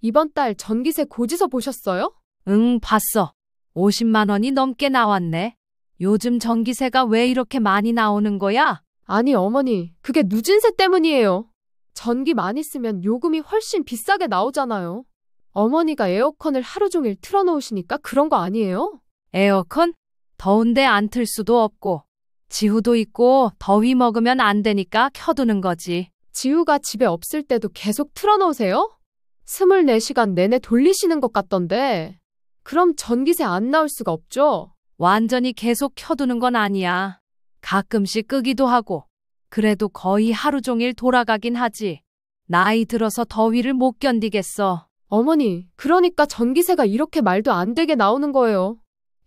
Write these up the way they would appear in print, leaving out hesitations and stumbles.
이번 달 전기세 고지서 보셨어요? 응, 봤어. 50만 원이 넘게 나왔네. 요즘 전기세가 왜 이렇게 많이 나오는 거야? 아니, 어머니, 그게 누진세 때문이에요. 전기 많이 쓰면 요금이 훨씬 비싸게 나오잖아요. 어머니가 에어컨을 하루 종일 틀어놓으시니까 그런 거 아니에요? 에어컨? 더운데 안 틀 수도 없고. 지후도 있고 더위 먹으면 안 되니까 켜두는 거지. 지우가 집에 없을 때도 계속 틀어놓으세요? 24시간 내내 돌리시는 것 같던데. 그럼 전기세 안 나올 수가 없죠? 완전히 계속 켜두는 건 아니야. 가끔씩 끄기도 하고. 그래도 거의 하루 종일 돌아가긴 하지. 나이 들어서 더위를 못 견디겠어. 어머니, 그러니까 전기세가 이렇게 말도 안 되게 나오는 거예요.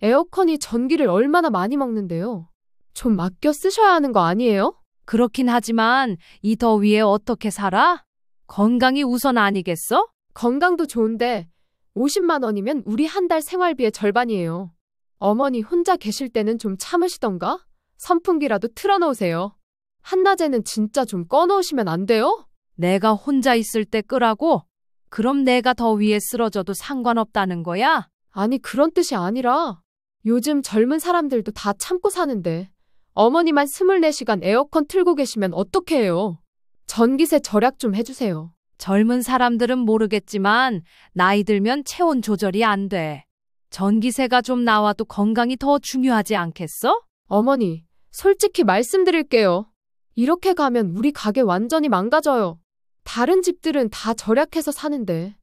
에어컨이 전기를 얼마나 많이 먹는데요. 좀 아껴 쓰셔야 하는 거 아니에요? 그렇긴 하지만 이 더위에 어떻게 살아? 건강이 우선 아니겠어? 건강도 좋은데 50만 원이면 우리 한 달 생활비의 절반이에요. 어머니 혼자 계실 때는 좀 참으시던가? 선풍기라도 틀어놓으세요. 한낮에는 진짜 좀 꺼놓으시면 안 돼요? 내가 혼자 있을 때 끄라고? 그럼 내가 더위에 쓰러져도 상관없다는 거야? 아니, 그런 뜻이 아니라 요즘 젊은 사람들도 다 참고 사는데 어머니만 24시간 에어컨 틀고 계시면 어떻게 해요? 전기세 절약 좀 해주세요. 젊은 사람들은 모르겠지만 나이 들면 체온 조절이 안 돼. 전기세가 좀 나와도 건강이 더 중요하지 않겠어? 어머니, 솔직히 말씀드릴게요. 이렇게 가면 우리 가게 완전히 망가져요. 다른 집들은 다 절약해서 사는데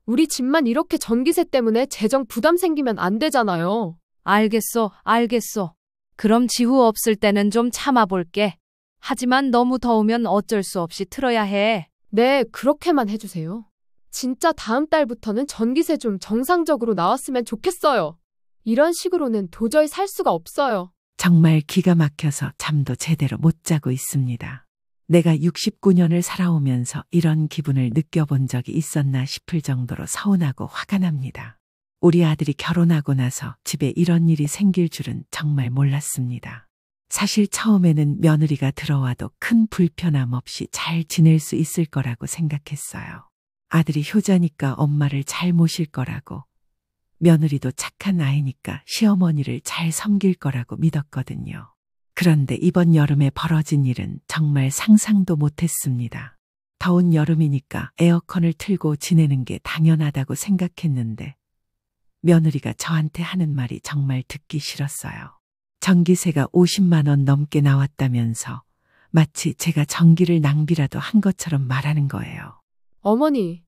우리 집만 이렇게 전기세 때문에 재정 부담 생기면 안 되잖아요. 알겠어, 알겠어. 그럼 지후 없을 때는 좀 참아볼게. 하지만 너무 더우면 어쩔 수 없이 틀어야 해. 네, 그렇게만 해주세요. 진짜 다음 달부터는 전기세 좀 정상적으로 나왔으면 좋겠어요. 이런 식으로는 도저히 살 수가 없어요. 정말 기가 막혀서 잠도 제대로 못 자고 있습니다. 내가 69년을 살아오면서 이런 기분을 느껴본 적이 있었나 싶을 정도로 서운하고 화가 납니다. 우리 아들이 결혼하고 나서 집에 이런 일이 생길 줄은 정말 몰랐습니다. 사실 처음에는 며느리가 들어와도 큰 불편함 없이 잘 지낼 수 있을 거라고 생각했어요. 아들이 효자니까 엄마를 잘 모실 거라고, 며느리도 착한 아이니까 시어머니를 잘 섬길 거라고 믿었거든요. 그런데 이번 여름에 벌어진 일은 정말 상상도 못했습니다. 더운 여름이니까 에어컨을 틀고 지내는 게 당연하다고 생각했는데 며느리가 저한테 하는 말이 정말 듣기 싫었어요. 전기세가 50만 원 넘게 나왔다면서 마치 제가 전기를 낭비라도 한 것처럼 말하는 거예요. 어머니,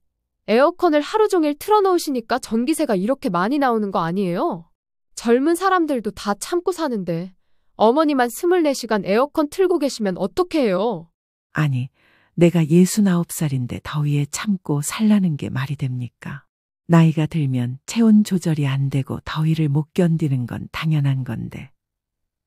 에어컨을 하루 종일 틀어놓으시니까 전기세가 이렇게 많이 나오는 거 아니에요? 젊은 사람들도 다 참고 사는데 어머니만 24시간 에어컨 틀고 계시면 어떻게 해요? 아니, 내가 69살인데 더위에 참고 살라는 게 말이 됩니까? 나이가 들면 체온 조절이 안 되고 더위를 못 견디는 건 당연한 건데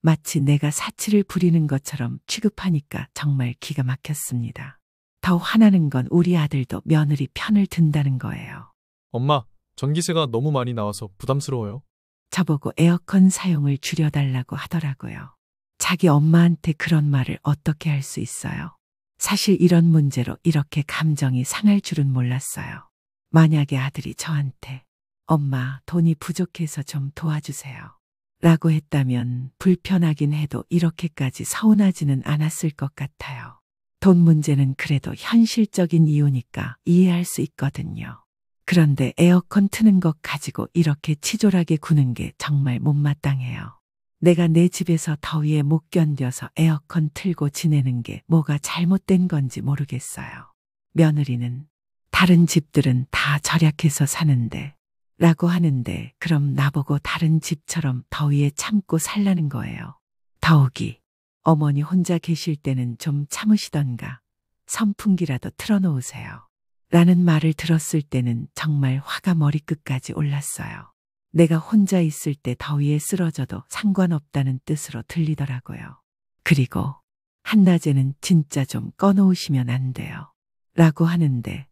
마치 내가 사치를 부리는 것처럼 취급하니까 정말 기가 막혔습니다. 더 화나는 건 우리 아들도 며느리 편을 든다는 거예요. 엄마, 전기세가 너무 많이 나와서 부담스러워요. 저보고 에어컨 사용을 줄여달라고 하더라고요. 자기 엄마한테 그런 말을 어떻게 할 수 있어요? 사실 이런 문제로 이렇게 감정이 상할 줄은 몰랐어요. 만약에 아들이 저한테 엄마, 돈이 부족해서 좀 도와주세요 라고 했다면 불편하긴 해도 이렇게까지 서운하지는 않았을 것 같아요. 돈 문제는 그래도 현실적인 이유니까 이해할 수 있거든요. 그런데 에어컨 트는 것 가지고 이렇게 치졸하게 구는 게 정말 못마땅해요. 내가 내 집에서 더위에 못 견뎌서 에어컨 틀고 지내는 게 뭐가 잘못된 건지 모르겠어요. 며느리는 다른 집들은 다 절약해서 사는데 라고 하는데 그럼 나보고 다른 집처럼 더위에 참고 살라는 거예요. 더욱이 어머니 혼자 계실 때는 좀 참으시던가 선풍기라도 틀어놓으세요 라는 말을 들었을 때는 정말 화가 머리끝까지 올랐어요. 내가 혼자 있을 때 더위에 쓰러져도 상관없다는 뜻으로 들리더라고요. 그리고 한낮에는 진짜 좀 꺼놓으시면 안 돼요 라고 하는데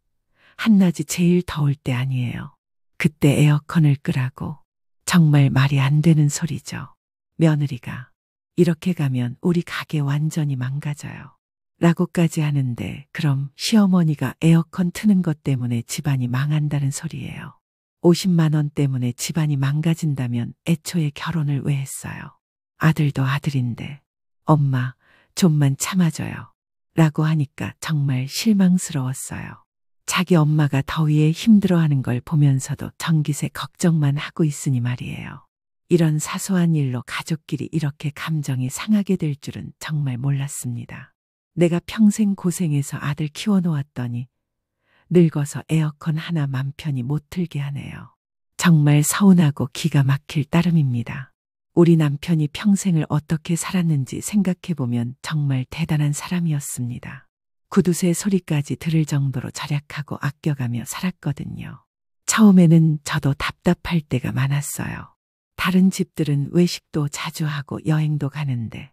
한낮이 제일 더울 때 아니에요. 그때 에어컨을 끄라고. 정말 말이 안 되는 소리죠. 며느리가 이렇게 가면 우리 가게 완전히 망가져요 라고까지 하는데 그럼 시어머니가 에어컨 트는 것 때문에 집안이 망한다는 소리예요. 50만 원 때문에 집안이 망가진다면 애초에 결혼을 왜 했어요? 아들도 아들인데 엄마 좀만 참아줘요. 라고 하니까 정말 실망스러웠어요. 자기 엄마가 더위에 힘들어하는 걸 보면서도 전기세 걱정만 하고 있으니 말이에요. 이런 사소한 일로 가족끼리 이렇게 감정이 상하게 될 줄은 정말 몰랐습니다. 내가 평생 고생해서 아들 키워놓았더니 늙어서 에어컨 하나 맘 편히 못 틀게 하네요. 정말 서운하고 기가 막힐 따름입니다. 우리 남편이 평생을 어떻게 살았는지 생각해보면 정말 대단한 사람이었습니다. 구두쇠 소리까지 들을 정도로 절약하고 아껴가며 살았거든요. 처음에는 저도 답답할 때가 많았어요. 다른 집들은 외식도 자주 하고 여행도 가는데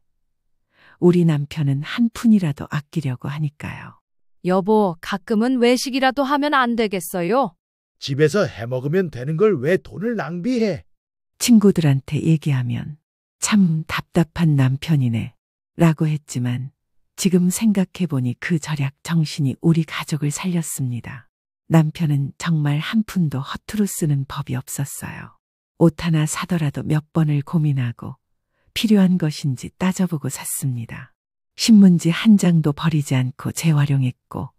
우리 남편은 한 푼이라도 아끼려고 하니까요. 여보, 가끔은 외식이라도 하면 안 되겠어요? 집에서 해먹으면 되는 걸 왜 돈을 낭비해? 친구들한테 얘기하면 참 답답한 남편이네 라고 했지만 지금 생각해보니 그 절약 정신이 우리 가족을 살렸습니다. 남편은 정말 한 푼도 허투루 쓰는 법이 없었어요. 옷 하나 사더라도 몇 번을 고민하고 필요한 것인지 따져보고 샀습니다. 신문지 한 장도 버리지 않고 재활용했고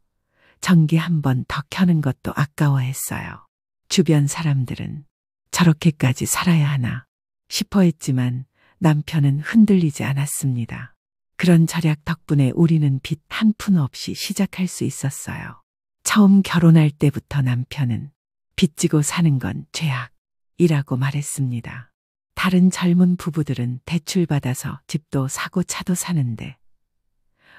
전기 한 번 더 켜는 것도 아까워했어요. 주변 사람들은 저렇게까지 살아야 하나 싶어 했지만 남편은 흔들리지 않았습니다. 그런 절약 덕분에 우리는 빚 한 푼 없이 시작할 수 있었어요. 처음 결혼할 때부터 남편은 빚지고 사는 건 죄악이라고 말했습니다. 다른 젊은 부부들은 대출받아서 집도 사고 차도 사는데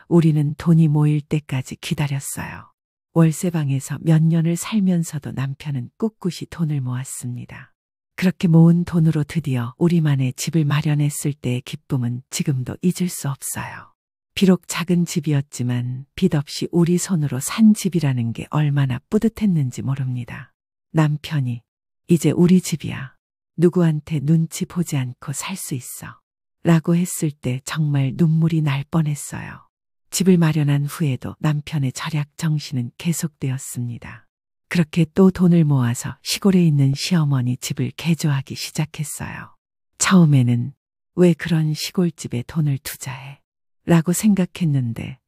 우리는 돈이 모일 때까지 기다렸어요. 월세방에서 몇 년을 살면서도 남편은 꿋꿋이 돈을 모았습니다. 그렇게 모은 돈으로 드디어 우리만의 집을 마련했을 때의 기쁨은 지금도 잊을 수 없어요. 비록 작은 집이었지만 빚 없이 우리 손으로 산 집이라는 게 얼마나 뿌듯했는지 모릅니다. 남편이 이제 우리 집이야. 누구한테 눈치 보지 않고 살 수 있어. 라고 했을 때 정말 눈물이 날 뻔했어요. 집을 마련한 후에도 남편의 절약 정신은 계속되었습니다. 그렇게 또 돈을 모아서 시골에 있는 시어머니 집을 개조하기 시작했어요. 처음에는 왜 그런 시골집에 돈을 투자해? 라고 생각했는데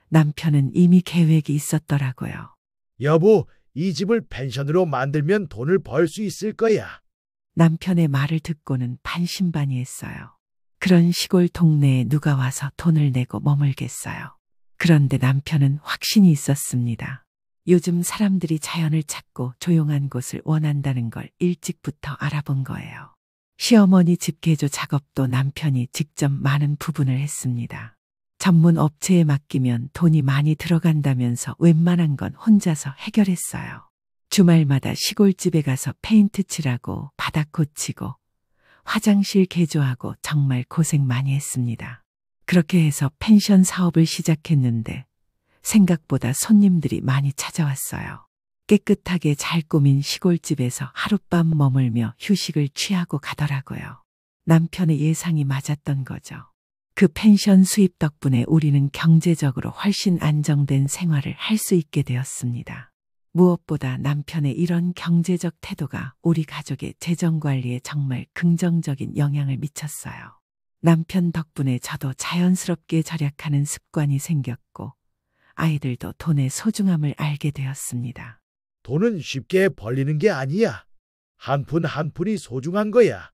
남편은 이미 계획이 있었더라고요. 여보, 이 집을 펜션으로 만들면 돈을 벌 수 있을 거야. 남편의 말을 듣고는 반신반의했어요. 그런 시골 동네에 누가 와서 돈을 내고 머물겠어요. 그런데 남편은 확신이 있었습니다. 요즘 사람들이 자연을 찾고 조용한 곳을 원한다는 걸 일찍부터 알아본 거예요. 시어머니 집 개조 작업도 남편이 직접 많은 부분을 했습니다. 전문 업체에 맡기면 돈이 많이 들어간다면서 웬만한 건 혼자서 해결했어요. 주말마다 시골집에 가서 페인트 칠하고 바닥 고치고 화장실 개조하고 정말 고생 많이 했습니다. 그렇게 해서 펜션 사업을 시작했는데 생각보다 손님들이 많이 찾아왔어요. 깨끗하게 잘 꾸민 시골집에서 하룻밤 머물며 휴식을 취하고 가더라고요. 남편의 예상이 맞았던 거죠. 그 펜션 수입 덕분에 우리는 경제적으로 훨씬 안정된 생활을 할 수 있게 되었습니다. 무엇보다 남편의 이런 경제적 태도가 우리 가족의 재정 관리에 정말 긍정적인 영향을 미쳤어요. 남편 덕분에 저도 자연스럽게 절약하는 습관이 생겼고 아이들도 돈의 소중함을 알게 되었습니다. 돈은 쉽게 벌리는 게 아니야. 한 푼 한 푼이 소중한 거야.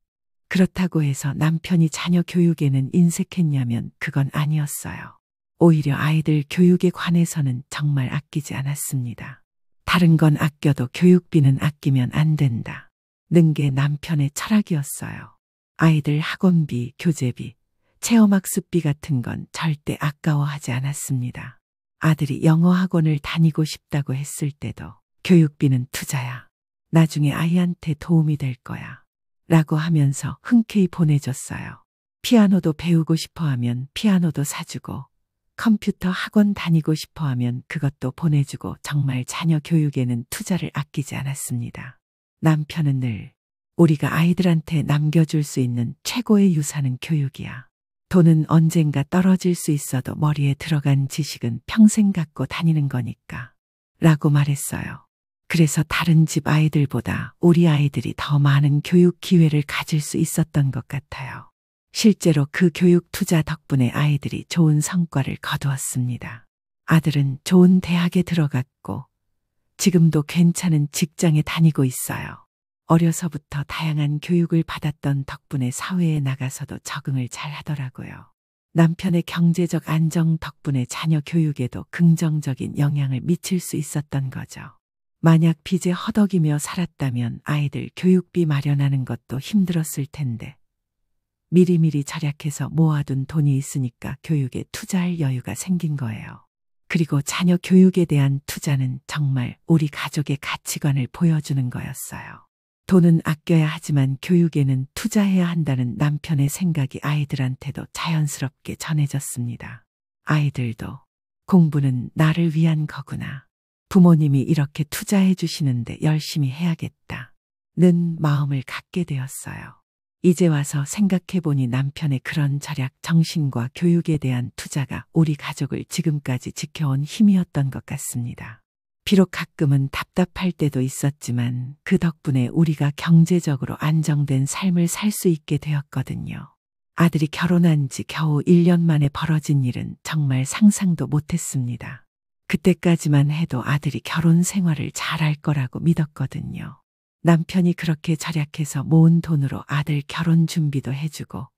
그렇다고 해서 남편이 자녀 교육에는 인색했냐면 그건 아니었어요. 오히려 아이들 교육에 관해서는 정말 아끼지 않았습니다. 다른 건 아껴도 교육비는 아끼면 안 된다. 는 게 남편의 철학이었어요. 아이들 학원비, 교재비, 체험학습비 같은 건 절대 아까워하지 않았습니다. 아들이 영어 학원을 다니고 싶다고 했을 때도 교육비는 투자야. 나중에 아이한테 도움이 될 거야. 라고 하면서 흔쾌히 보내줬어요. 피아노도 배우고 싶어 하면 피아노도 사주고 컴퓨터 학원 다니고 싶어 하면 그것도 보내주고 정말 자녀 교육에는 투자를 아끼지 않았습니다. 남편은 늘 우리가 아이들한테 남겨줄 수 있는 최고의 유산은 교육이야. 돈은 언젠가 떨어질 수 있어도 머리에 들어간 지식은 평생 갖고 다니는 거니까. 라고 말했어요. 그래서 다른 집 아이들보다 우리 아이들이 더 많은 교육 기회를 가질 수 있었던 것 같아요. 실제로 그 교육 투자 덕분에 아이들이 좋은 성과를 거두었습니다. 아들은 좋은 대학에 들어갔고 지금도 괜찮은 직장에 다니고 있어요. 어려서부터 다양한 교육을 받았던 덕분에 사회에 나가서도 적응을 잘 하더라고요. 남편의 경제적 안정 덕분에 자녀 교육에도 긍정적인 영향을 미칠 수 있었던 거죠. 만약 빚에 허덕이며 살았다면 아이들 교육비 마련하는 것도 힘들었을 텐데 미리미리 절약해서 모아둔 돈이 있으니까 교육에 투자할 여유가 생긴 거예요. 그리고 자녀 교육에 대한 투자는 정말 우리 가족의 가치관을 보여주는 거였어요. 돈은 아껴야 하지만 교육에는 투자해야 한다는 남편의 생각이 아이들한테도 자연스럽게 전해졌습니다. 아이들도 공부는 나를 위한 거구나. 부모님이 이렇게 투자해 주시는데 열심히 해야겠다. 는 마음을 갖게 되었어요. 이제 와서 생각해보니 남편의 그런 절약 정신과 교육에 대한 투자가 우리 가족을 지금까지 지켜온 힘이었던 것 같습니다. 비록 가끔은 답답할 때도 있었지만 그 덕분에 우리가 경제적으로 안정된 삶을 살 수 있게 되었거든요. 아들이 결혼한 지 겨우 1년 만에 벌어진 일은 정말 상상도 못했습니다. 그때까지만 해도 아들이 결혼 생활을 잘할 거라고 믿었거든요. 남편이 그렇게 절약해서 모은 돈으로 아들 결혼 준비도 해주고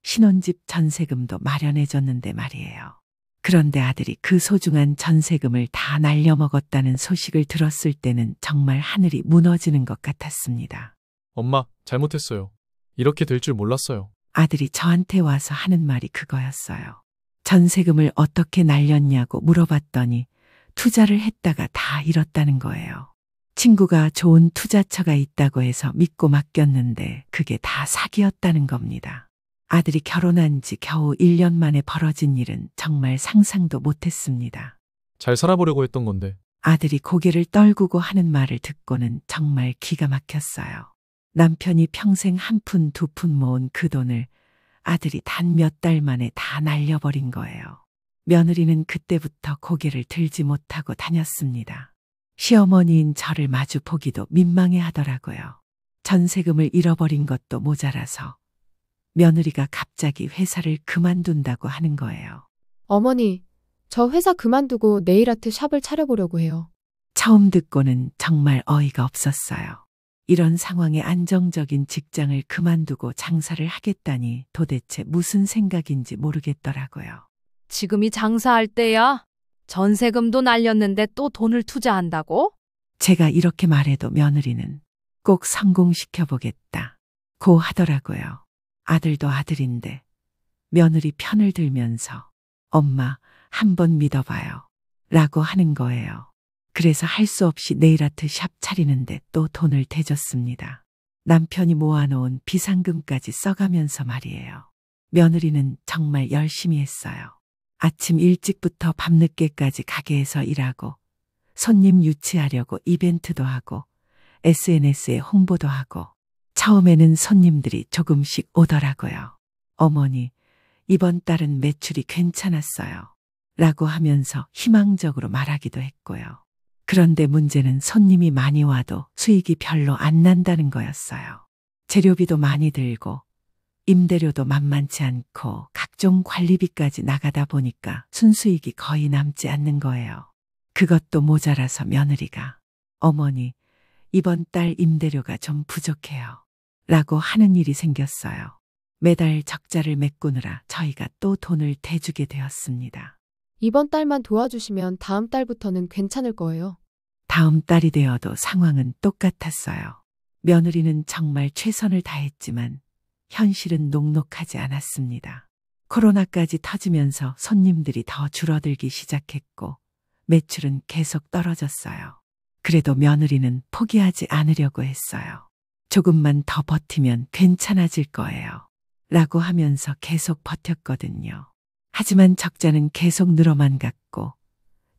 신혼집 전세금도 마련해줬는데 말이에요. 그런데 아들이 그 소중한 전세금을 다 날려먹었다는 소식을 들었을 때는 정말 하늘이 무너지는 것 같았습니다. 엄마, 잘못했어요. 이렇게 될 줄 몰랐어요. 아들이 저한테 와서 하는 말이 그거였어요. 전세금을 어떻게 날렸냐고 물어봤더니 투자를 했다가 다 잃었다는 거예요. 친구가 좋은 투자처가 있다고 해서 믿고 맡겼는데 그게 다 사기였다는 겁니다. 아들이 결혼한 지 겨우 1년 만에 벌어진 일은 정말 상상도 못했습니다. 잘 살아보려고 했던 건데. 아들이 고개를 떨구고 하는 말을 듣고는 정말 기가 막혔어요. 남편이 평생 한 푼 두 푼 모은 그 돈을 아들이 단 몇 달 만에 다 날려버린 거예요. 며느리는 그때부터 고개를 들지 못하고 다녔습니다. 시어머니인 저를 마주 보기도 민망해 하더라고요. 전세금을 잃어버린 것도 모자라서 며느리가 갑자기 회사를 그만둔다고 하는 거예요. 어머니, 저 회사 그만두고 네일아트 샵을 차려보려고 해요. 처음 듣고는 정말 어이가 없었어요. 이런 상황에 안정적인 직장을 그만두고 장사를 하겠다니 도대체 무슨 생각인지 모르겠더라고요. 지금이 장사할 때야? 전세금도 날렸는데 또 돈을 투자한다고? 제가 이렇게 말해도 며느리는 꼭 성공시켜보겠다 고 하더라고요. 아들도 아들인데 며느리 편을 들면서 엄마 한번 믿어봐요 라고 하는 거예요. 그래서 할 수 없이 네일아트 샵 차리는데 또 돈을 대줬습니다. 남편이 모아놓은 비상금까지 써가면서 말이에요. 며느리는 정말 열심히 했어요. 아침 일찍부터 밤늦게까지 가게에서 일하고 손님 유치하려고 이벤트도 하고 SNS에 홍보도 하고 처음에는 손님들이 조금씩 오더라고요. 어머니, 이번 달은 매출이 괜찮았어요 라고 하면서 희망적으로 말하기도 했고요. 그런데 문제는 손님이 많이 와도 수익이 별로 안 난다는 거였어요. 재료비도 많이 들고 임대료도 만만치 않고 각종 관리비까지 나가다 보니까 순수익이 거의 남지 않는 거예요. 그것도 모자라서 며느리가 어머니, 이번 달 임대료가 좀 부족해요 라고 하는 일이 생겼어요. 매달 적자를 메꾸느라 저희가 또 돈을 대주게 되었습니다. 이번 달만 도와주시면 다음 달부터는 괜찮을 거예요. 다음 달이 되어도 상황은 똑같았어요. 며느리는 정말 최선을 다했지만 현실은 녹록하지 않았습니다. 코로나까지 터지면서 손님들이 더 줄어들기 시작했고 매출은 계속 떨어졌어요. 그래도 며느리는 포기하지 않으려고 했어요. 조금만 더 버티면 괜찮아질 거예요 라고 하면서 계속 버텼거든요. 하지만 적자는 계속 늘어만 갔고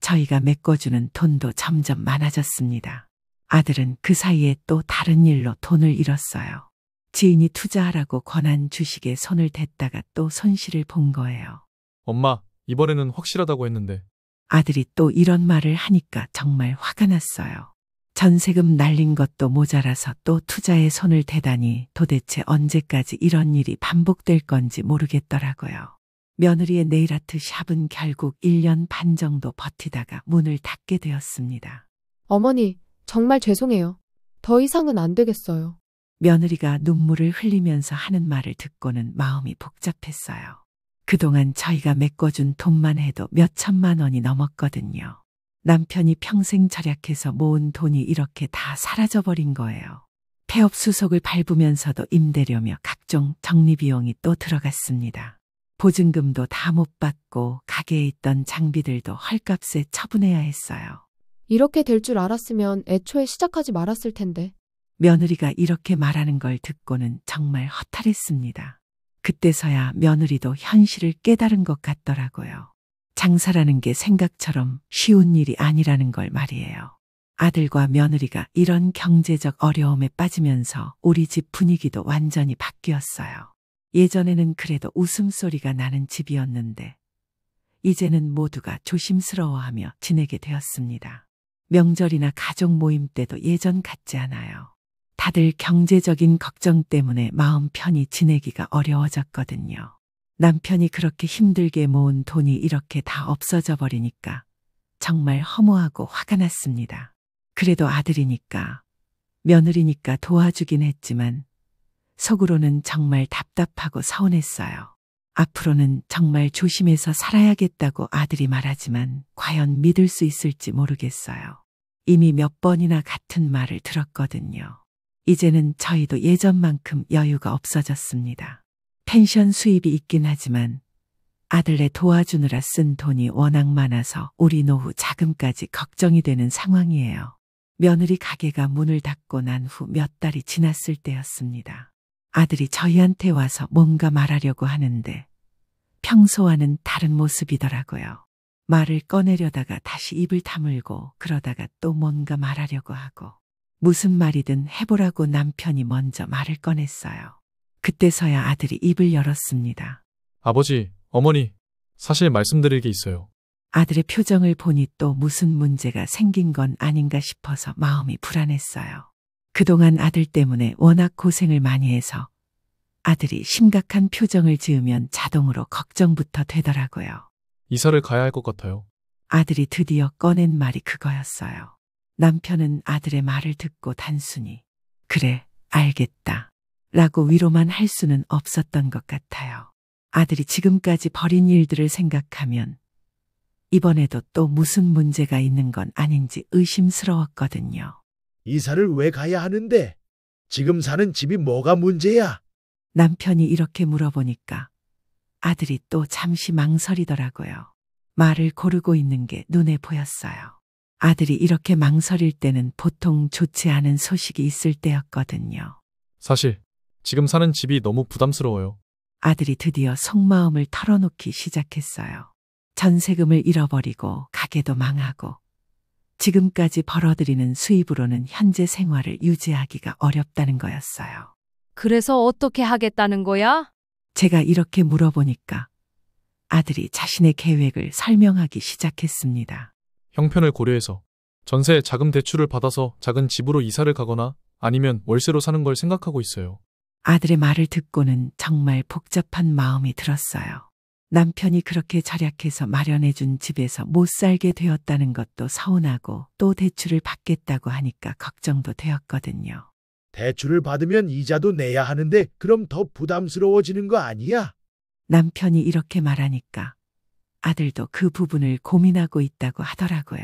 저희가 메꿔주는 돈도 점점 많아졌습니다. 아들은 그 사이에 또 다른 일로 돈을 잃었어요. 지인이 투자하라고 권한 주식에 손을 댔다가 또 손실을 본 거예요. 엄마, 이번에는 확실하다고 했는데. 아들이 또 이런 말을 하니까 정말 화가 났어요. 전세금 날린 것도 모자라서 또 투자에 손을 대다니 도대체 언제까지 이런 일이 반복될 건지 모르겠더라고요. 며느리의 네일아트 샵은 결국 1년 반 정도 버티다가 문을 닫게 되었습니다. 어머니, 정말 죄송해요. 더 이상은 안 되겠어요. 며느리가 눈물을 흘리면서 하는 말을 듣고는 마음이 복잡했어요. 그동안 저희가 메꿔준 돈만 해도 몇 천만 원이 넘었거든요. 남편이 평생 절약해서 모은 돈이 이렇게 다 사라져버린 거예요. 폐업 수속을 밟으면서도 임대료며 각종 정리비용이 또 들어갔습니다. 보증금도 다 못 받고 가게에 있던 장비들도 헐값에 처분해야 했어요. 이렇게 될 줄 알았으면 애초에 시작하지 말았을 텐데. 며느리가 이렇게 말하는 걸 듣고는 정말 허탈했습니다. 그때서야 며느리도 현실을 깨달은 것 같더라고요. 장사라는 게 생각처럼 쉬운 일이 아니라는 걸 말이에요. 아들과 며느리가 이런 경제적 어려움에 빠지면서 우리 집 분위기도 완전히 바뀌었어요. 예전에는 그래도 웃음소리가 나는 집이었는데 이제는 모두가 조심스러워하며 지내게 되었습니다. 명절이나 가족 모임 때도 예전 같지 않아요. 다들 경제적인 걱정 때문에 마음 편히 지내기가 어려워졌거든요. 남편이 그렇게 힘들게 모은 돈이 이렇게 다 없어져 버리니까 정말 허무하고 화가 났습니다. 그래도 아들이니까, 며느리니까 도와주긴 했지만 속으로는 정말 답답하고 서운했어요. 앞으로는 정말 조심해서 살아야겠다고 아들이 말하지만 과연 믿을 수 있을지 모르겠어요. 이미 몇 번이나 같은 말을 들었거든요. 이제는 저희도 예전만큼 여유가 없어졌습니다. 펜션 수입이 있긴 하지만 아들네 도와주느라 쓴 돈이 워낙 많아서 우리 노후 자금까지 걱정이 되는 상황이에요. 며느리 가게가 문을 닫고 난 후 몇 달이 지났을 때였습니다. 아들이 저희한테 와서 뭔가 말하려고 하는데 평소와는 다른 모습이더라고요. 말을 꺼내려다가 다시 입을 다물고 그러다가 또 뭔가 말하려고 하고 무슨 말이든 해보라고 남편이 먼저 말을 꺼냈어요. 그때서야 아들이 입을 열었습니다. 아버지, 어머니, 사실 말씀드릴 게 있어요. 아들의 표정을 보니 또 무슨 문제가 생긴 건 아닌가 싶어서 마음이 불안했어요. 그동안 아들 때문에 워낙 고생을 많이 해서 아들이 심각한 표정을 지으면 자동으로 걱정부터 되더라고요. 이사를 가야 할 것 같아요. 아들이 드디어 꺼낸 말이 그거였어요. 남편은 아들의 말을 듣고 단순히 그래, 알겠다 라고 위로만 할 수는 없었던 것 같아요. 아들이 지금까지 벌인 일들을 생각하면 이번에도 또 무슨 문제가 있는 건 아닌지 의심스러웠거든요. 이사를 왜 가야 하는데? 지금 사는 집이 뭐가 문제야? 남편이 이렇게 물어보니까 아들이 또 잠시 망설이더라고요. 말을 고르고 있는 게 눈에 보였어요. 아들이 이렇게 망설일 때는 보통 좋지 않은 소식이 있을 때였거든요. 사실 지금 사는 집이 너무 부담스러워요. 아들이 드디어 속마음을 털어놓기 시작했어요. 전세금을 잃어버리고 가게도 망하고 지금까지 벌어들이는 수입으로는 현재 생활을 유지하기가 어렵다는 거였어요. 그래서 어떻게 하겠다는 거야? 제가 이렇게 물어보니까 아들이 자신의 계획을 설명하기 시작했습니다. 형편을 고려해서 전세 자금 대출을 받아서 작은 집으로 이사를 가거나 아니면 월세로 사는 걸 생각하고 있어요. 아들의 말을 듣고는 정말 복잡한 마음이 들었어요. 남편이 그렇게 절약해서 마련해준 집에서 못 살게 되었다는 것도 서운하고 또 대출을 받겠다고 하니까 걱정도 되었거든요. 대출을 받으면 이자도 내야 하는데 그럼 더 부담스러워지는 거 아니야? 남편이 이렇게 말하니까 아들도 그 부분을 고민하고 있다고 하더라고요.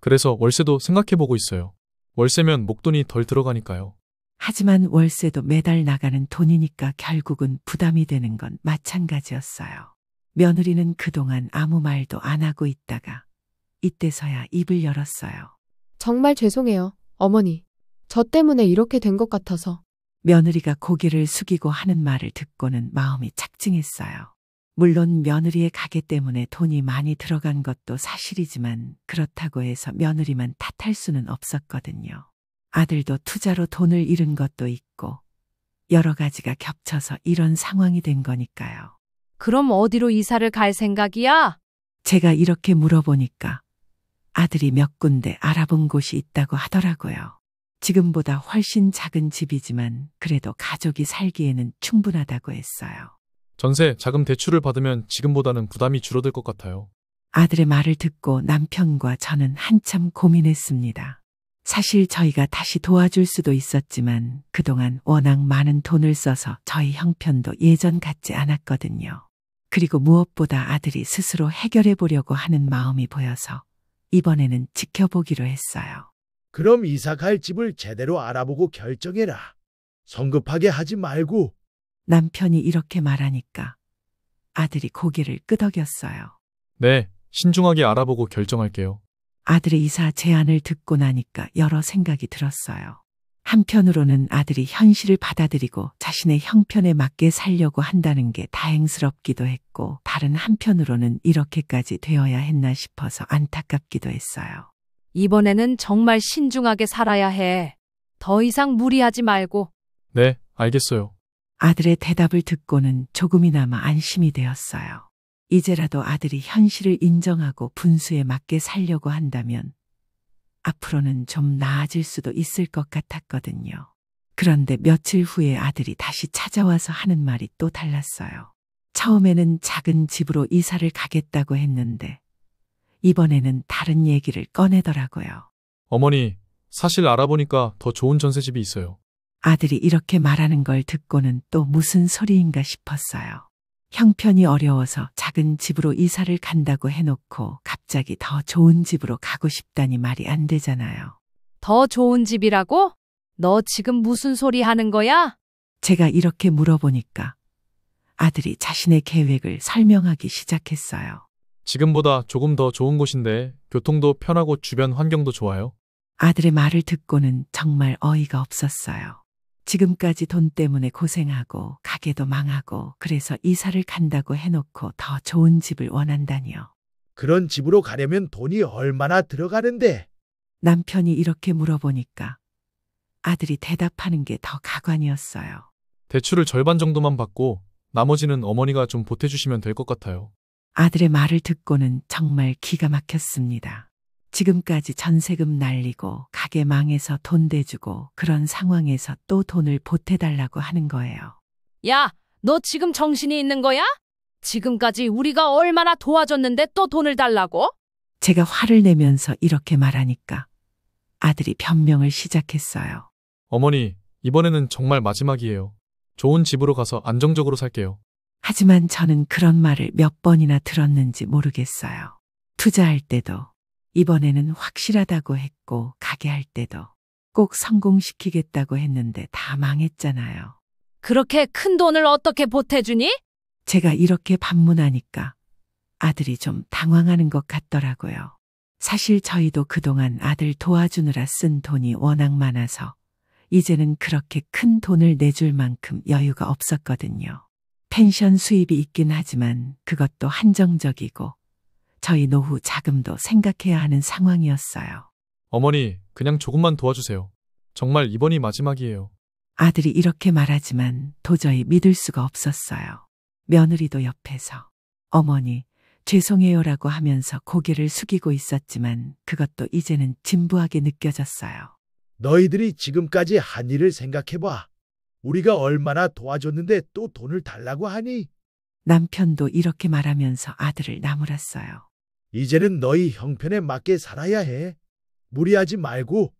그래서 월세도 생각해보고 있어요. 월세면 목돈이 덜 들어가니까요. 하지만 월세도 매달 나가는 돈이니까 결국은 부담이 되는 건 마찬가지였어요. 며느리는 그동안 아무 말도 안 하고 있다가 이때서야 입을 열었어요. 정말 죄송해요, 어머니. 저 때문에 이렇게 된 것 같아서. 며느리가 고개를 숙이고 하는 말을 듣고는 마음이 착증했어요. 물론 며느리의 가게 때문에 돈이 많이 들어간 것도 사실이지만 그렇다고 해서 며느리만 탓할 수는 없었거든요. 아들도 투자로 돈을 잃은 것도 있고 여러 가지가 겹쳐서 이런 상황이 된 거니까요. 그럼 어디로 이사를 갈 생각이야? 제가 이렇게 물어보니까 아들이 몇 군데 알아본 곳이 있다고 하더라고요. 지금보다 훨씬 작은 집이지만 그래도 가족이 살기에는 충분하다고 했어요. 전세 자금 대출을 받으면 지금보다는 부담이 줄어들 것 같아요. 아들의 말을 듣고 남편과 저는 한참 고민했습니다. 사실 저희가 다시 도와줄 수도 있었지만 그동안 워낙 많은 돈을 써서 저희 형편도 예전 같지 않았거든요. 그리고 무엇보다 아들이 스스로 해결해 보려고 하는 마음이 보여서 이번에는 지켜보기로 했어요. 그럼 이사 갈 집을 제대로 알아보고 결정해라. 성급하게 하지 말고. 남편이 이렇게 말하니까 아들이 고개를 끄덕였어요. 네, 신중하게 알아보고 결정할게요. 아들의 이사 제안을 듣고 나니까 여러 생각이 들었어요. 한편으로는 아들이 현실을 받아들이고 자신의 형편에 맞게 살려고 한다는 게 다행스럽기도 했고, 다른 한편으로는 이렇게까지 되어야 했나 싶어서 안타깝기도 했어요. 이번에는 정말 신중하게 살아야 해. 더 이상 무리하지 말고. 네, 알겠어요. 아들의 대답을 듣고는 조금이나마 안심이 되었어요. 이제라도 아들이 현실을 인정하고 분수에 맞게 살려고 한다면 앞으로는 좀 나아질 수도 있을 것 같았거든요. 그런데 며칠 후에 아들이 다시 찾아와서 하는 말이 또 달랐어요. 처음에는 작은 집으로 이사를 가겠다고 했는데 이번에는 다른 얘기를 꺼내더라고요. 어머니, 사실 알아보니까 더 좋은 전세집이 있어요. 아들이 이렇게 말하는 걸 듣고는 또 무슨 소리인가 싶었어요. 형편이 어려워서 작은 집으로 이사를 간다고 해놓고 갑자기 더 좋은 집으로 가고 싶다니 말이 안 되잖아요. 더 좋은 집이라고? 너 지금 무슨 소리 하는 거야? 제가 이렇게 물어보니까 아들이 자신의 계획을 설명하기 시작했어요. 지금보다 조금 더 좋은 곳인데 교통도 편하고 주변 환경도 좋아요. 아들의 말을 듣고는 정말 어이가 없었어요. 지금까지 돈 때문에 고생하고 가게도 망하고 그래서 이사를 간다고 해놓고 더 좋은 집을 원한다니요. 그런 집으로 가려면 돈이 얼마나 들어가는데? 남편이 이렇게 물어보니까 아들이 대답하는 게 더 가관이었어요. 대출을 절반 정도만 받고 나머지는 어머니가 좀 보태주시면 될 것 같아요. 아들의 말을 듣고는 정말 기가 막혔습니다. 지금까지 전세금 날리고 가게 망해서 돈 대주고 그런 상황에서 또 돈을 보태달라고 하는 거예요. 야, 너 지금 정신이 있는 거야? 지금까지 우리가 얼마나 도와줬는데 또 돈을 달라고? 제가 화를 내면서 이렇게 말하니까 아들이 변명을 시작했어요. 어머니, 이번에는 정말 마지막이에요. 좋은 집으로 가서 안정적으로 살게요. 하지만 저는 그런 말을 몇 번이나 들었는지 모르겠어요. 투자할 때도 이번에는 확실하다고 했고 가게 할 때도 꼭 성공시키겠다고 했는데 다 망했잖아요. 그렇게 큰 돈을 어떻게 보태주니? 제가 이렇게 반문하니까 아들이 좀 당황하는 것 같더라고요. 사실 저희도 그동안 아들 도와주느라 쓴 돈이 워낙 많아서 이제는 그렇게 큰 돈을 내줄 만큼 여유가 없었거든요. 펜션 수입이 있긴 하지만 그것도 한정적이고 저희 노후 자금도 생각해야 하는 상황이었어요. 어머니, 그냥 조금만 도와주세요. 정말 이번이 마지막이에요. 아들이 이렇게 말하지만 도저히 믿을 수가 없었어요. 며느리도 옆에서 어머니, 죄송해요라고 하면서 고개를 숙이고 있었지만 그것도 이제는 진부하게 느껴졌어요. 너희들이 지금까지 한 일을 생각해봐. 우리가 얼마나 도와줬는데 또 돈을 달라고 하니? 남편도 이렇게 말하면서 아들을 나무랐어요. 이제는 너희 형편에 맞게 살아야 해. 무리하지 말고.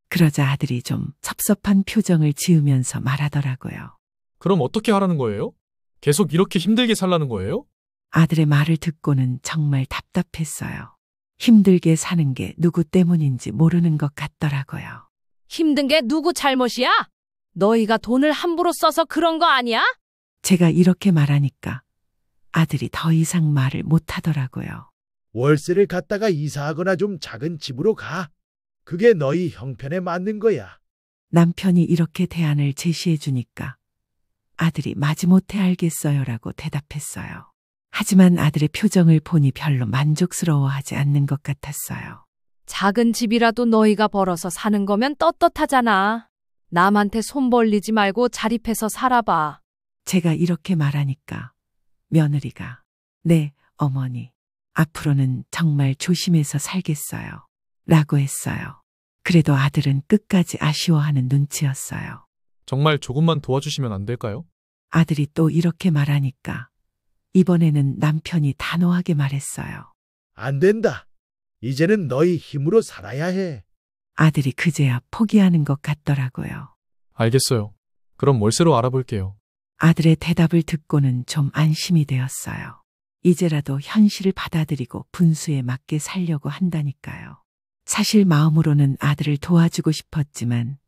그러자 아들이 좀 섭섭한 표정을 지으면서 말하더라고요. 그럼 어떻게 하라는 거예요? 계속 이렇게 힘들게 살라는 거예요? 아들의 말을 듣고는 정말 답답했어요. 힘들게 사는 게 누구 때문인지 모르는 것 같더라고요. 힘든 게 누구 잘못이야? 너희가 돈을 함부로 써서 그런 거 아니야? 제가 이렇게 말하니까 아들이 더 이상 말을 못하더라고요. 월세를 갖다가 이사하거나 좀 작은 집으로 가. 그게 너희 형편에 맞는 거야. 남편이 이렇게 대안을 제시해 주니까 아들이 마지못해 알겠어요라고 대답했어요. 하지만 아들의 표정을 보니 별로 만족스러워하지 않는 것 같았어요. 작은 집이라도 너희가 벌어서 사는 거면 떳떳하잖아. 남한테 손 벌리지 말고 자립해서 살아봐. 제가 이렇게 말하니까 며느리가 네, 어머니. 앞으로는 정말 조심해서 살겠어요. 라고 했어요. 그래도 아들은 끝까지 아쉬워하는 눈치였어요. 정말 조금만 도와주시면 안 될까요? 아들이 또 이렇게 말하니까 이번에는 남편이 단호하게 말했어요. 안 된다. 이제는 너희 힘으로 살아야 해. 아들이 그제야 포기하는 것 같더라고요. 알겠어요. 그럼 월세로 알아볼게요. 아들의 대답을 듣고는 좀 안심이 되었어요. 이제라도 현실을 받아들이고 분수에 맞게 살려고 한다니까요. 사실 마음으로는 아들을 도와주고 싶었지만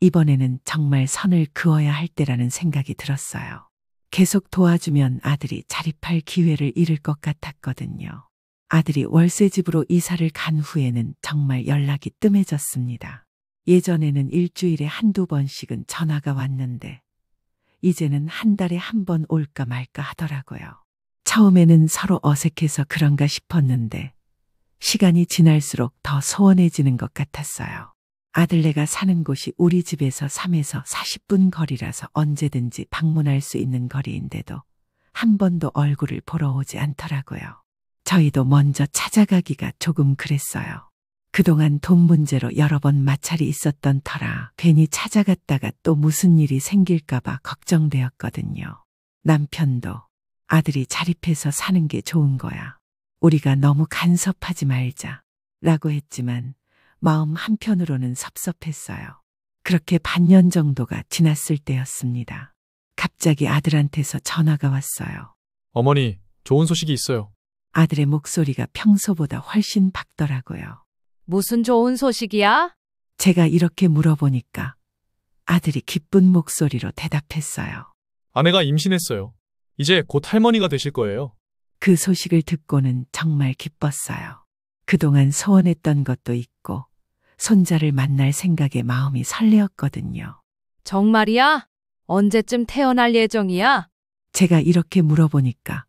이번에는 정말 선을 그어야 할 때라는 생각이 들었어요. 계속 도와주면 아들이 자립할 기회를 잃을 것 같았거든요. 아들이 월세집으로 이사를 간 후에는 정말 연락이 뜸해졌습니다. 예전에는 일주일에 한두 번씩은 전화가 왔는데 이제는 한 달에 한 번 올까 말까 하더라고요. 처음에는 서로 어색해서 그런가 싶었는데 시간이 지날수록 더 소원해지는 것 같았어요. 아들네가 사는 곳이 우리 집에서 3에서 40분 거리라서 언제든지 방문할 수 있는 거리인데도 한 번도 얼굴을 보러 오지 않더라고요. 저희도 먼저 찾아가기가 조금 그랬어요. 그동안 돈 문제로 여러 번 마찰이 있었던 터라 괜히 찾아갔다가 또 무슨 일이 생길까봐 걱정되었거든요. 남편도 아들이 자립해서 사는 게 좋은 거야. 우리가 너무 간섭하지 말자. 라고 했지만 마음 한편으로는 섭섭했어요. 그렇게 반년 정도가 지났을 때였습니다. 갑자기 아들한테서 전화가 왔어요. 어머니, 좋은 소식이 있어요. 아들의 목소리가 평소보다 훨씬 밝더라고요. 무슨 좋은 소식이야? 제가 이렇게 물어보니까 아들이 기쁜 목소리로 대답했어요. 아내가 임신했어요. 이제 곧 할머니가 되실 거예요. 그 소식을 듣고는 정말 기뻤어요. 그동안 소원했던 것도 있고 손자를 만날 생각에 마음이 설레었거든요. 정말이야? 언제쯤 태어날 예정이야? 제가 이렇게 물어보니까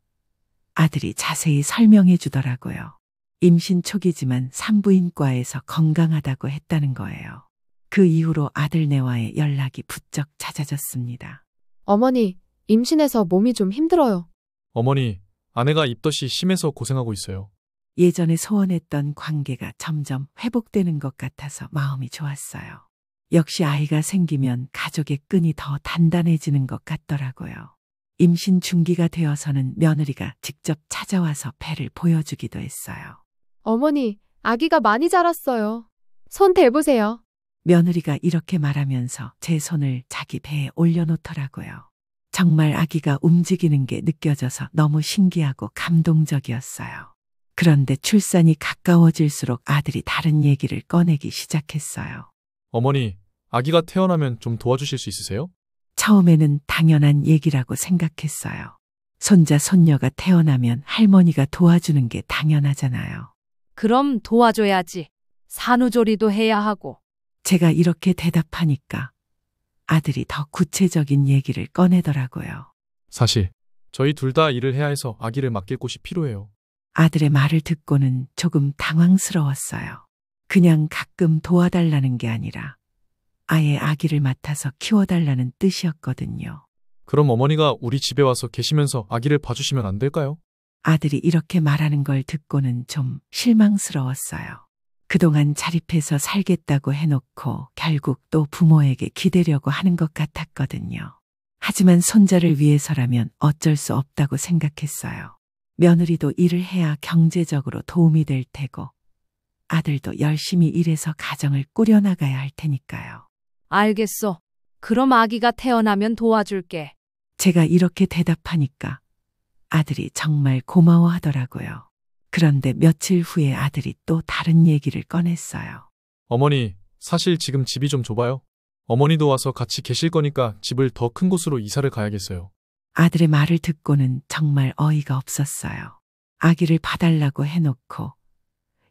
아들이 자세히 설명해 주더라고요. 임신 초기지만 산부인과에서 건강하다고 했다는 거예요. 그 이후로 아들네와의 연락이 부쩍 잦아졌습니다. 어머니, 임신해서 몸이 좀 힘들어요. 어머니, 아내가 입덧이 심해서 고생하고 있어요. 예전에 소원했던 관계가 점점 회복되는 것 같아서 마음이 좋았어요. 역시 아이가 생기면 가족의 끈이 더 단단해지는 것 같더라고요. 임신 중기가 되어서는 며느리가 직접 찾아와서 배를 보여주기도 했어요. 어머니, 아기가 많이 자랐어요. 손 대보세요. 며느리가 이렇게 말하면서 제 손을 자기 배에 올려놓더라고요. 정말 아기가 움직이는 게 느껴져서 너무 신기하고 감동적이었어요. 그런데 출산이 가까워질수록 아들이 다른 얘기를 꺼내기 시작했어요. 어머니, 아기가 태어나면 좀 도와주실 수 있으세요? 처음에는 당연한 얘기라고 생각했어요. 손자, 손녀가 태어나면 할머니가 도와주는 게 당연하잖아요. 그럼 도와줘야지. 산후조리도 해야 하고. 제가 이렇게 대답하니까 아들이 더 구체적인 얘기를 꺼내더라고요. 사실 저희 둘 다 일을 해야 해서 아기를 맡길 곳이 필요해요. 아들의 말을 듣고는 조금 당황스러웠어요. 그냥 가끔 도와달라는 게 아니라 아예 아기를 맡아서 키워달라는 뜻이었거든요. 그럼 어머니가 우리 집에 와서 계시면서 아기를 봐주시면 안 될까요? 아들이 이렇게 말하는 걸 듣고는 좀 실망스러웠어요. 그동안 자립해서 살겠다고 해놓고 결국 또 부모에게 기대려고 하는 것 같았거든요. 하지만 손자를 위해서라면 어쩔 수 없다고 생각했어요. 며느리도 일을 해야 경제적으로 도움이 될 테고 아들도 열심히 일해서 가정을 꾸려나가야 할 테니까요. 알겠어. 그럼 아기가 태어나면 도와줄게. 제가 이렇게 대답하니까 아들이 정말 고마워하더라고요. 그런데 며칠 후에 아들이 또 다른 얘기를 꺼냈어요. 어머니, 사실 지금 집이 좀 좁아요. 어머니도 와서 같이 계실 거니까 집을 더 큰 곳으로 이사를 가야겠어요. 아들의 말을 듣고는 정말 어이가 없었어요. 아기를 봐달라고 해놓고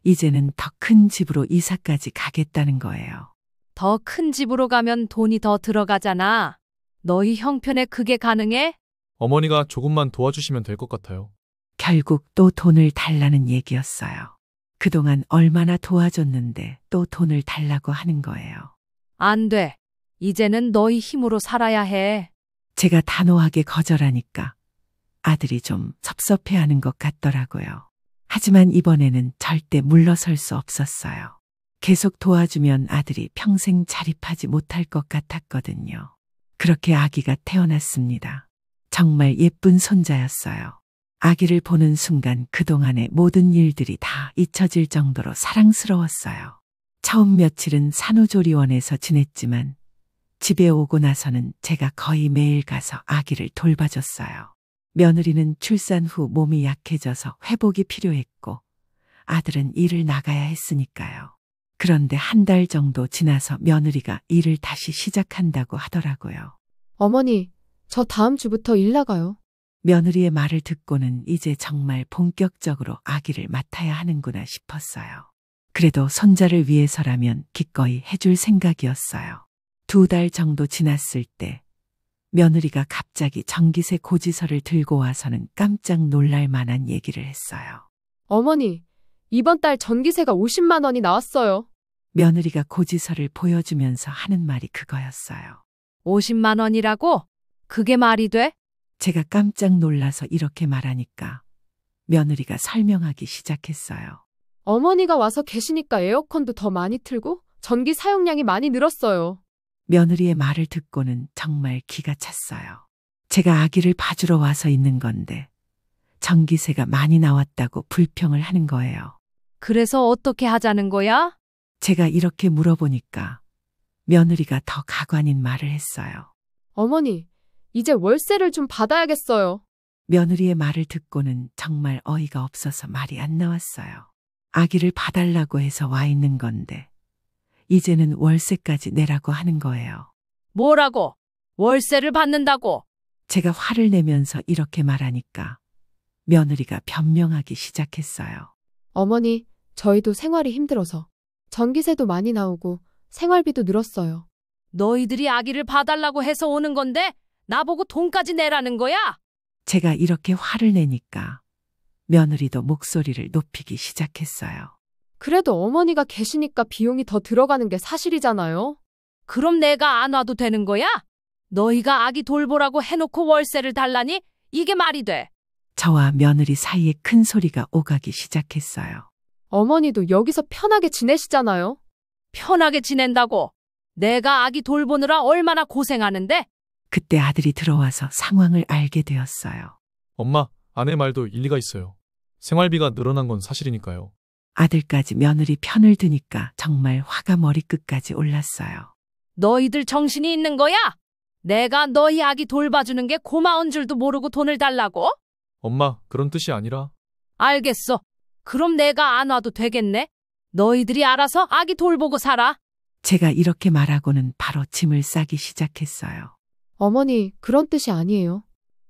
이제는 더 큰 집으로 이사까지 가겠다는 거예요. 더 큰 집으로 가면 돈이 더 들어가잖아. 너희 형편에 그게 가능해? 어머니가 조금만 도와주시면 될 것 같아요. 결국 또 돈을 달라는 얘기였어요. 그동안 얼마나 도와줬는데 또 돈을 달라고 하는 거예요. 안 돼. 이제는 너희 힘으로 살아야 해. 제가 단호하게 거절하니까 아들이 좀 섭섭해하는 것 같더라고요. 하지만 이번에는 절대 물러설 수 없었어요. 계속 도와주면 아들이 평생 자립하지 못할 것 같았거든요. 그렇게 아기가 태어났습니다. 정말 예쁜 손자였어요. 아기를 보는 순간 그동안의 모든 일들이 다 잊혀질 정도로 사랑스러웠어요. 처음 며칠은 산후조리원에서 지냈지만 집에 오고 나서는 제가 거의 매일 가서 아기를 돌봐줬어요. 며느리는 출산 후 몸이 약해져서 회복이 필요했고 아들은 일을 나가야 했으니까요. 그런데 한 달 정도 지나서 며느리가 일을 다시 시작한다고 하더라고요. 어머니, 저 다음 주부터 일 나가요. 며느리의 말을 듣고는 이제 정말 본격적으로 아기를 맡아야 하는구나 싶었어요. 그래도 손자를 위해서라면 기꺼이 해줄 생각이었어요. 2달 정도 지났을 때 며느리가 갑자기 전기세 고지서를 들고 와서는 깜짝 놀랄 만한 얘기를 했어요. 어머니, 이번 달 전기세가 50만 원이 나왔어요. 며느리가 고지서를 보여주면서 하는 말이 그거였어요. 50만 원이라고? 그게 말이 돼? 제가 깜짝 놀라서 이렇게 말하니까 며느리가 설명하기 시작했어요. 어머니가 와서 계시니까 에어컨도 더 많이 틀고 전기 사용량이 많이 늘었어요. 며느리의 말을 듣고는 정말 기가 찼어요. 제가 아기를 봐주러 와서 있는 건데 전기세가 많이 나왔다고 불평을 하는 거예요. 그래서 어떻게 하자는 거야? 제가 이렇게 물어보니까 며느리가 더 가관인 말을 했어요. 어머니, 이제 월세를 좀 받아야겠어요. 며느리의 말을 듣고는 정말 어이가 없어서 말이 안 나왔어요. 아기를 봐달라고 해서 와 있는 건데 이제는 월세까지 내라고 하는 거예요. 뭐라고? 월세를 받는다고? 제가 화를 내면서 이렇게 말하니까 며느리가 변명하기 시작했어요. 어머니, 저희도 생활이 힘들어서 전기세도 많이 나오고 생활비도 늘었어요. 너희들이 아기를 봐달라고 해서 오는 건데 나보고 돈까지 내라는 거야? 제가 이렇게 화를 내니까 며느리도 목소리를 높이기 시작했어요. 그래도 어머니가 계시니까 비용이 더 들어가는 게 사실이잖아요. 그럼 내가 안 와도 되는 거야? 너희가 아기 돌보라고 해놓고 월세를 달라니? 이게 말이 돼? 저와 며느리 사이에 큰 소리가 오가기 시작했어요. 어머니도 여기서 편하게 지내시잖아요. 편하게 지낸다고? 내가 아기 돌보느라 얼마나 고생하는데? 그때 아들이 들어와서 상황을 알게 되었어요. 엄마, 아내 말도 일리가 있어요. 생활비가 늘어난 건 사실이니까요. 아들까지 며느리 편을 드니까 정말 화가 머리끝까지 올랐어요. 너희들 정신이 있는 거야? 내가 너희 아기 돌봐주는 게 고마운 줄도 모르고 돈을 달라고? 엄마, 그런 뜻이 아니라. 알겠어. 그럼 내가 안 와도 되겠네? 너희들이 알아서 아기 돌보고 살아. 제가 이렇게 말하고는 바로 짐을 싸기 시작했어요. 어머니, 그런 뜻이 아니에요.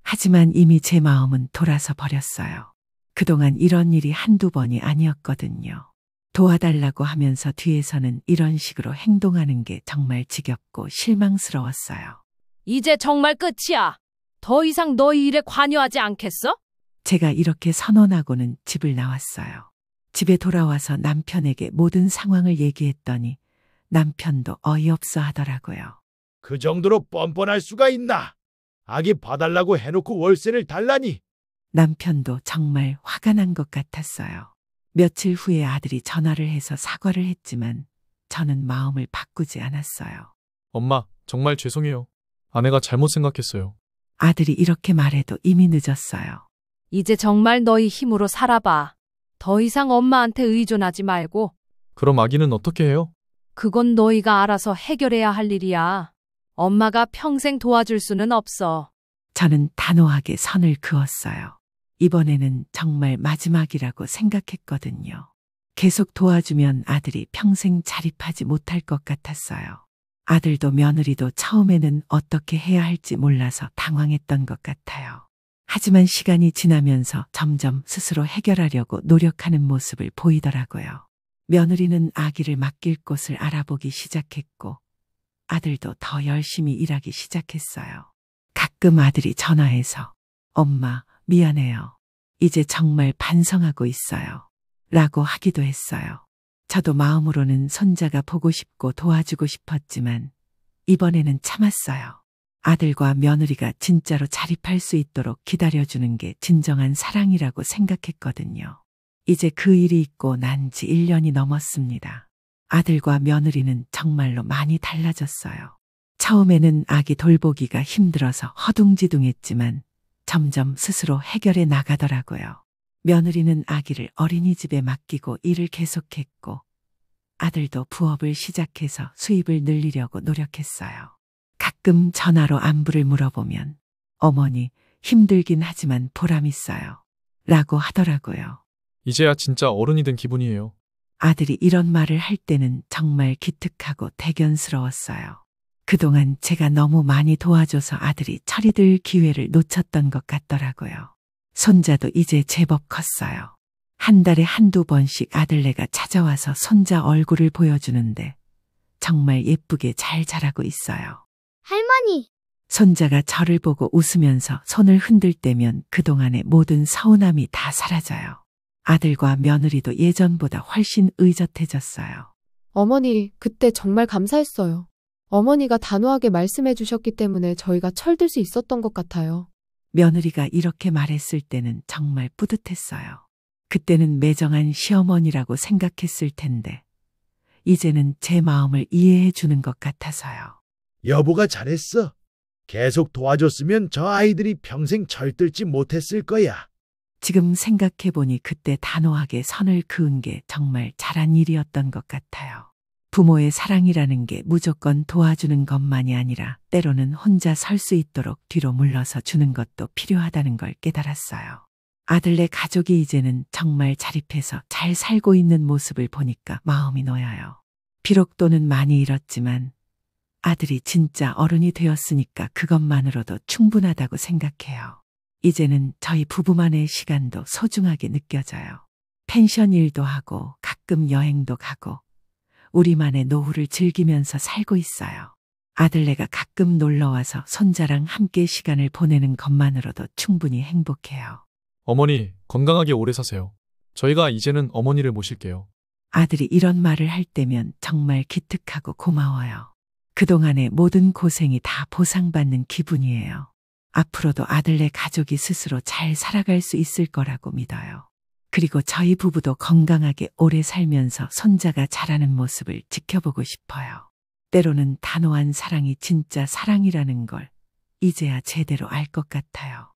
하지만 이미 제 마음은 돌아서 버렸어요. 그동안 이런 일이 한두 번이 아니었거든요. 도와달라고 하면서 뒤에서는 이런 식으로 행동하는 게 정말 지겹고 실망스러웠어요. 이제 정말 끝이야. 더 이상 너희 일에 관여하지 않겠어? 제가 이렇게 선언하고는 집을 나왔어요. 집에 돌아와서 남편에게 모든 상황을 얘기했더니 남편도 어이없어 하더라고요. 그 정도로 뻔뻔할 수가 있나? 아기 봐달라고 해놓고 월세를 달라니. 남편도 정말 화가 난 것 같았어요. 며칠 후에 아들이 전화를 해서 사과를 했지만 저는 마음을 바꾸지 않았어요. 엄마, 정말 죄송해요. 아내가 잘못 생각했어요. 아들이 이렇게 말해도 이미 늦었어요. 이제 정말 너희 힘으로 살아봐. 더 이상 엄마한테 의존하지 말고. 그럼 아기는 어떻게 해요? 그건 너희가 알아서 해결해야 할 일이야. 엄마가 평생 도와줄 수는 없어. 저는 단호하게 선을 그었어요. 이번에는 정말 마지막이라고 생각했거든요. 계속 도와주면 아들이 평생 자립하지 못할 것 같았어요. 아들도 며느리도 처음에는 어떻게 해야 할지 몰라서 당황했던 것 같아요. 하지만 시간이 지나면서 점점 스스로 해결하려고 노력하는 모습을 보이더라고요. 며느리는 아기를 맡길 곳을 알아보기 시작했고 아들도 더 열심히 일하기 시작했어요. 가끔 아들이 전화해서 엄마, 미안해요. 이제 정말 반성하고 있어요. 라고 하기도 했어요. 저도 마음으로는 손자가 보고 싶고 도와주고 싶었지만 이번에는 참았어요. 아들과 며느리가 진짜로 자립할 수 있도록 기다려주는 게 진정한 사랑이라고 생각했거든요. 이제 그 일이 있고 난 지 1년이 넘었습니다. 아들과 며느리는 정말로 많이 달라졌어요. 처음에는 아기 돌보기가 힘들어서 허둥지둥했지만 점점 스스로 해결해 나가더라고요. 며느리는 아기를 어린이집에 맡기고 일을 계속했고 아들도 부업을 시작해서 수입을 늘리려고 노력했어요. 가끔 전화로 안부를 물어보면 어머니 힘들긴 하지만 보람 있어요. 라고 하더라고요. 이제야 진짜 어른이 된 기분이에요. 아들이 이런 말을 할 때는 정말 기특하고 대견스러웠어요. 그동안 제가 너무 많이 도와줘서 아들이 철이 들 기회를 놓쳤던 것 같더라고요. 손자도 이제 제법 컸어요. 한 달에 한두 번씩 아들네가 찾아와서 손자 얼굴을 보여주는데 정말 예쁘게 잘 자라고 있어요. 할머니, 손자가 저를 보고 웃으면서 손을 흔들 때면 그동안의 모든 서운함이 다 사라져요. 아들과 며느리도 예전보다 훨씬 의젓해졌어요. 어머니, 그때 정말 감사했어요. 어머니가 단호하게 말씀해 주셨기 때문에 저희가 철들 수 있었던 것 같아요. 며느리가 이렇게 말했을 때는 정말 뿌듯했어요. 그때는 매정한 시어머니라고 생각했을 텐데 이제는 제 마음을 이해해 주는 것 같아서요. 여보가 잘했어. 계속 도와줬으면 저 아이들이 평생 철들지 못했을 거야. 지금 생각해보니 그때 단호하게 선을 그은 게 정말 잘한 일이었던 것 같아요. 부모의 사랑이라는 게 무조건 도와주는 것만이 아니라 때로는 혼자 설 수 있도록 뒤로 물러서 주는 것도 필요하다는 걸 깨달았어요. 아들네 가족이 이제는 정말 자립해서 잘 살고 있는 모습을 보니까 마음이 놓여요. 비록 돈은 많이 잃었지만 아들이 진짜 어른이 되었으니까 그것만으로도 충분하다고 생각해요. 이제는 저희 부부만의 시간도 소중하게 느껴져요. 펜션 일도 하고 가끔 여행도 가고 우리만의 노후를 즐기면서 살고 있어요. 아들네가 가끔 놀러와서 손자랑 함께 시간을 보내는 것만으로도 충분히 행복해요. 어머니, 건강하게 오래 사세요. 저희가 이제는 어머니를 모실게요. 아들이 이런 말을 할 때면 정말 기특하고 고마워요. 그동안의 모든 고생이 다 보상받는 기분이에요. 앞으로도 아들네 가족이 스스로 잘 살아갈 수 있을 거라고 믿어요. 그리고 저희 부부도 건강하게 오래 살면서 손자가 자라는 모습을 지켜보고 싶어요. 때로는 단호한 사랑이 진짜 사랑이라는 걸 이제야 제대로 알 것 같아요.